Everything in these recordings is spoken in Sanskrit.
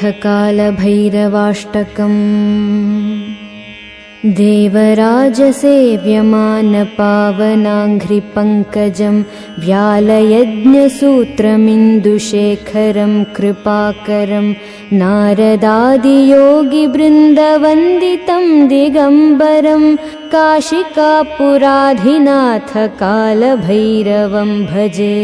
कालभैरवाष्टकम्। देवराजसेव्यमानपावनाङ्घ्रिपङ्कजं व्यालयज्ञसूत्रमिन्दुशेखरं कृपाकरं नारदादियोगिवृन्दवन्दितं दिगम्बरं काशिकापुराधिनाथ कालभैरवं भजे।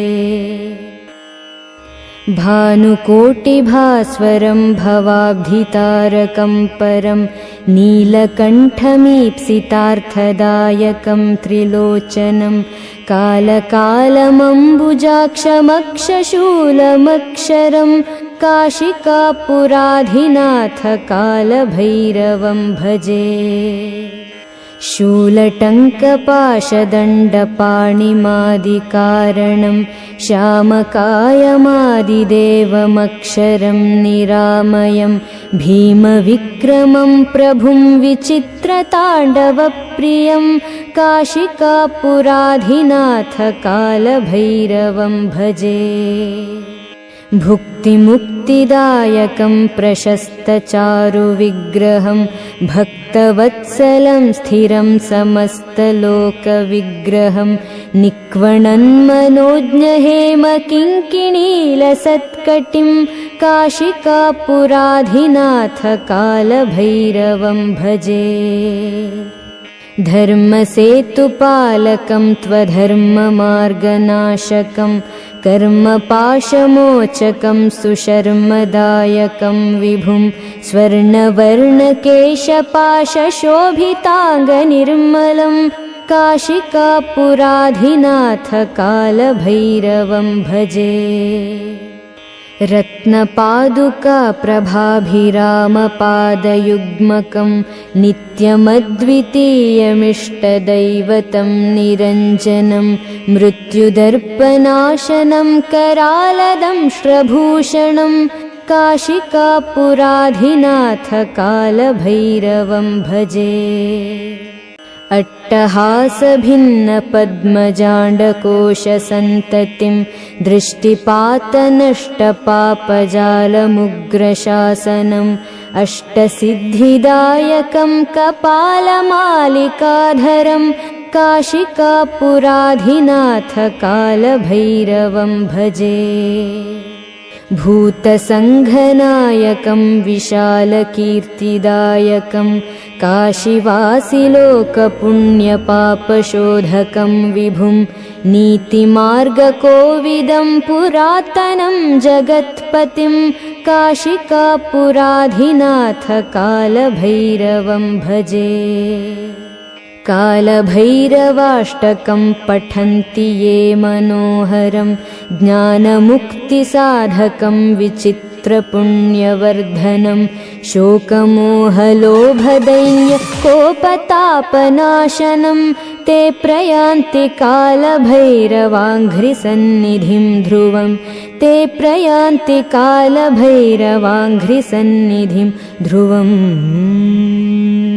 भानुकोटिभास्वरं भवाब्धितारकं परं नीलकण्ठमीप्सितार्थदायकं त्रिलोचनं कालकालमम्बुजाक्षमक्षशूलमक्षरं काशिकापुराधिनाथ कालभैरवं भजे। शूलटङ्कपाशदण्डपाणिमादिकारणं श्यामकायमादिदेवमक्षरं निरामयं भीमविक्रमं प्रभुं विचित्रताण्डवप्रियं काशिकापुराधिनाथ कालभैरवं भजे। भुक्तिमुक्तिदायकं प्रशस्तचारुविग्रहं भक्तवत्सलं स्थिरं समस्तलोकविग्रहं निक्वणन्मनोज्ञहेमकिङ्किणीलसत्कटिं काशिकापुराधिनाथ कालभैरवं भजे। धर्मसेतुपालकं त्वधर्ममार्गनाशकं कर्मपाशमोचकं सुशर्मदायकं विभुं स्वर्णवर्णकेशपाशशोभिताङ्गनिर्मलं काशिकापुराधिनाथ कालभैरवं भजे। रत्नपादुकाप्रभाभिरामपादयुग्मकं नित्यमद्वितीयमिष्टदैवतं निरञ्जनं मृत्युदर्पनाशनं करालदंष्ट्रभूषणं काशिकापुराधिनाथ कालभैरवं भजे। अट्टहासभिन्नपद्मजाण्डकोशसन्ततिं दृष्टिपातनष्टपापजालमुग्रशासनम् अष्टसिद्धिदायकं कपालमालिकाधरं काशिकापुराधिनाथ कालभैरवं भजे। भूतसङ्घनायकं विशालकीर्तिदायकं काशीवासिलोकपुण्यपापशोधकं विभुं नीतिमार्गकोविदं पुरातनं जगत्पतिं काशिकापुराधिनाथ कालभैरवं भजे। कालभैरवाष्टकं पठन्ति ये मनोहरं ज्ञानमुक्तिसाधकं विचित्रपुण्यवर्धनं शोकमोहलोभदैन्यकोपतापनाशनं ते प्रयान्ति कालभैरवाङ्घ्रिसन्निधिं ध्रुवं ते प्रयान्ति कालभैरवाङ्घ्रिसन्निधिं ध्रुवम्।